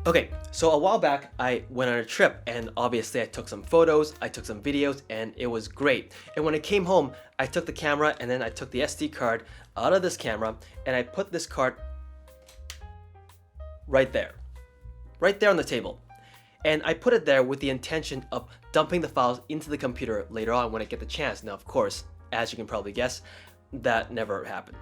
Okay, so a while back I went on a trip and obviously I took some photos, I took some videos, and it was great. And when I came home, I took the camera and then I took the SD card out of this camera and I put this card right there on the table. And I put it there with the intention of dumping the files into the computer later on when I get the chance. Now, of course, as you can probably guess, that never happened.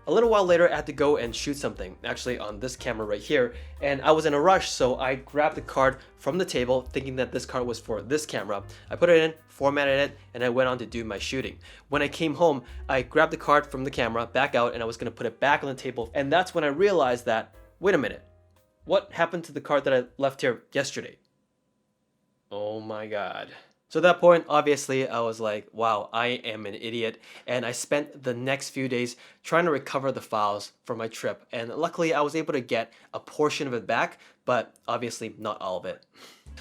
A little while later, I had to go and shoot something, actually on this camera right here, and I was in a rush, so I grabbed the card from the table, thinking that this card was for this camera. I put it in, formatted it, and I went on to do my shooting. When I came home, I grabbed the card from the camera, back out, and I was gonna put it back on the table, and that's when I realized that, wait a minute, what happened to the card that I left here yesterday? Oh my God. So at that point, obviously, I was like, wow, I am an idiot. And I spent the next few days trying to recover the files from my trip. And luckily, I was able to get a portion of it back, but obviously not all of it.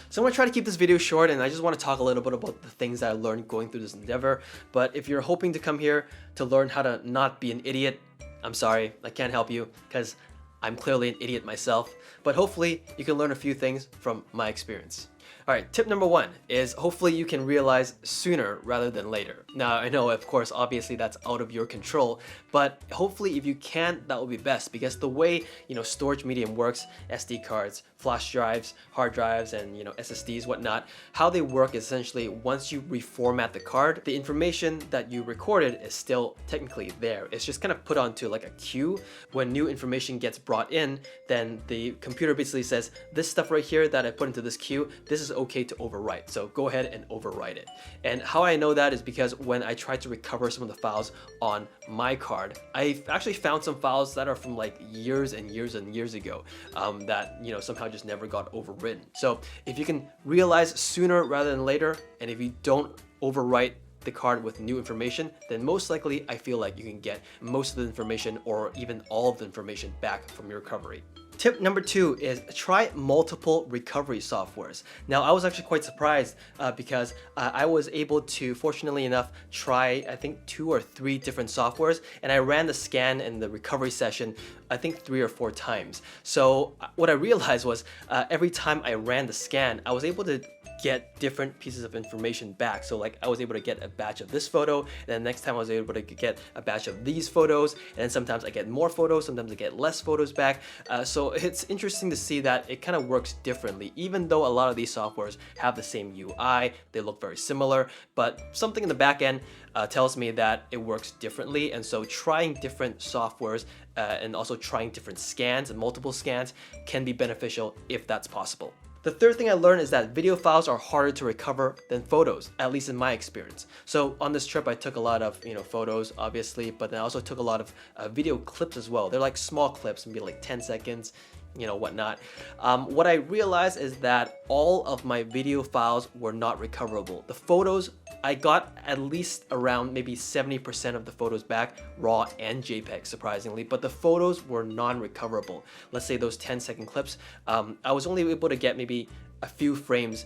So I'm gonna try to keep this video short, and I just want to talk a little bit about the things that I learned going through this endeavor. But if you're hoping to come here to learn how to not be an idiot, I'm sorry, I can't help you because I'm clearly an idiot myself. But hopefully you can learn a few things from my experience. All right, tip number one is hopefully you can realize sooner rather than later. Now, I know, of course, obviously that's out of your control, but hopefully if you can, that will be best, because the way, storage medium works, SD cards, flash drives, hard drives, and, SSDs, whatnot, how they work is essentially once you reformat the card, the information that you recorded is still technically there. It's just kind of put onto like a queue. When new information gets brought in, then the computer basically says, this stuff right here that I put into this queue, this is okay to overwrite. So go ahead and overwrite it. And how I know that is because when I tried to recover some of the files on my card, I actually found some files that are from like years and years and years ago that, somehow just never got overwritten. So if you can realize sooner rather than later, and if you don't overwrite the card with new information, then most likely I feel like you can get most of the information or even all of the information back from your recovery. Tip number two is try multiple recovery softwares. Now, I was actually quite surprised because I was able to, fortunately enough, try I think 2 or 3 different softwares, and I ran the scan and the recovery session I think 3 or 4 times. So what I realized was every time I ran the scan, I was able to get different pieces of information back. So like I was able to get a batch of this photo, and then next time I was able to get a batch of these photos, and then sometimes I get more photos, sometimes I get less photos back. So it's interesting to see that it kind of works differently, even though a lot of these softwares have the same UI, they look very similar, but something in the back end tells me that it works differently. And so trying different softwares and also trying different scans and multiple scans can be beneficial if that's possible. The third thing I learned is that video files are harder to recover than photos, at least in my experience. So on this trip, I took a lot of photos, obviously, but then I also took a lot of video clips as well. They're like small clips, maybe like 10 seconds, whatnot. What I realized is that all of my video files were not recoverable. The photos, I got at least around maybe 70% of the photos back, RAW and JPEG, surprisingly, but the photos were non-recoverable. Let's say those 10-second clips, I was only able to get maybe a few frames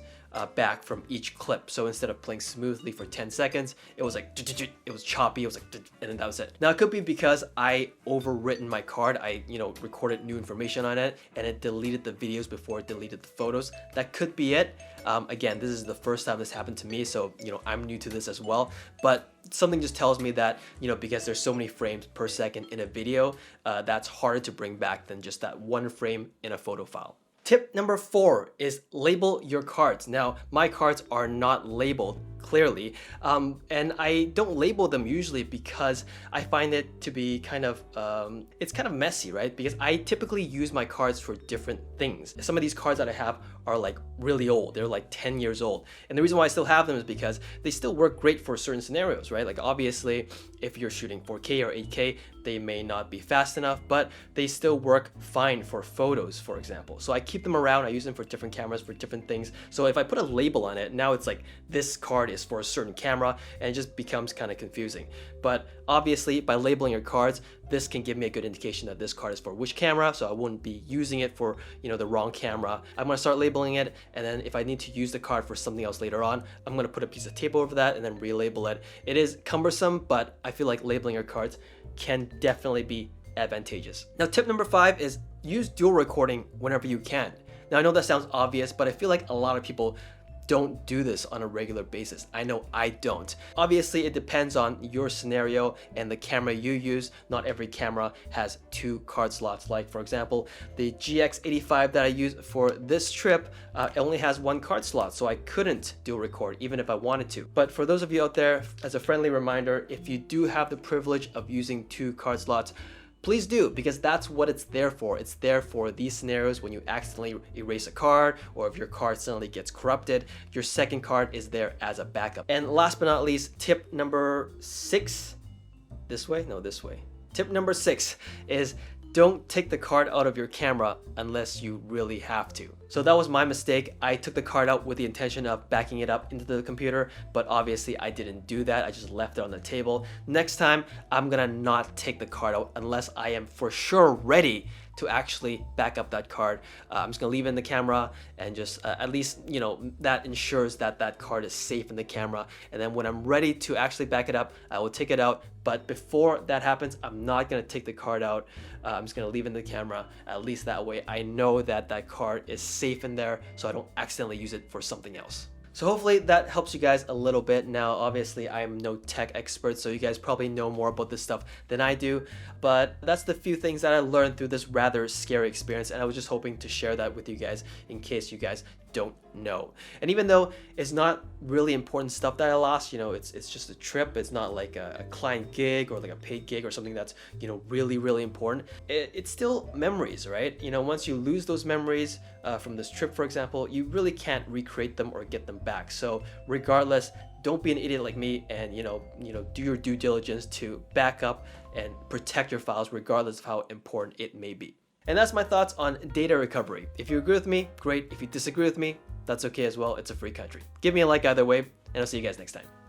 back from each clip. So instead of playing smoothly for 10 seconds, it was like, it was choppy, it was like, and then that was it. Now it could be because I overwritten my card, I recorded new information on it, and it deleted the videos before it deleted the photos. That could be it. Again, this is the first time this happened to me, so I'm new to this as well, but something just tells me that because there's so many frames per second in a video, that's harder to bring back than just that one frame in a photo file. Tip number 4 is label your cards. Now, my cards are not labeled clearly, and I don't label them usually because I find it to be kind of, it's kind of messy, right? Because I typically use my cards for different things. Some of these cards that I have are like really old. They're like 10 years old. And the reason why I still have them is because they still work great for certain scenarios, right? Like obviously, if you're shooting 4K or 8K, they may not be fast enough, but they still work fine for photos, for example. So I keep them around, I use them for different cameras, for different things. So if I put a label on it, now it's like this card is for a certain camera, and it just becomes kind of confusing. But obviously, by labeling your cards, this can give me a good indication that this card is for which camera, so I wouldn't be using it for the wrong camera. I'm gonna start labeling it, and then if I need to use the card for something else later on, I'm gonna put a piece of tape over that and then relabel it. It is cumbersome, but I feel like labeling your cards can definitely be advantageous. Now, tip number 5 is use dual recording whenever you can. Now I know that sounds obvious, but I feel like a lot of people don't do this on a regular basis. I know I don't. Obviously, it depends on your scenario and the camera you use. Not every camera has 2 card slots. Like for example, the GX85 that I use for this trip only has 1 card slot, so I couldn't dual record even if I wanted to. But for those of you out there, as a friendly reminder, if you do have the privilege of using 2 card slots, please do, because that's what it's there for. It's there for these scenarios when you accidentally erase a card, or if your card suddenly gets corrupted, your second card is there as a backup. And last but not least, tip number 6, this way? No, this way. Tip number 6 is don't take the card out of your camera unless you really have to. So that was my mistake. I took the card out with the intention of backing it up into the computer, but obviously I didn't do that. I just left it on the table. Next time, I'm gonna not take the card out unless I am for sure ready to actually back up that card. I'm just gonna leave it in the camera and just at least, you know, that ensures that that card is safe in the camera. And then when I'm ready to actually back it up, I will take it out. But before that happens, I'm not gonna take the card out. I'm just gonna leave it in the camera. At least that way I know that that card is safe in there, so I don't accidentally use it for something else. So hopefully that helps you guys a little bit. Now, obviously, I'm no tech expert, so you guys probably know more about this stuff than I do, but that's the few things that I learned through this rather scary experience, and I was just hoping to share that with you guys in case you guys don't know. And even though it's not really important stuff that I lost, you know, it's just a trip. It's not like a client gig or like a paid gig or something that's, you know, really important. It's still memories, right? You know, once you lose those memories from this trip, for example, you really can't recreate them or get them back. So regardless, don't be an idiot like me, and you know, do your due diligence to back up and protect your files regardless of how important it may be. And that's my thoughts on data recovery. If you agree with me, great. If you disagree with me, that's okay as well. It's a free country. Give me a like either way, and I'll see you guys next time.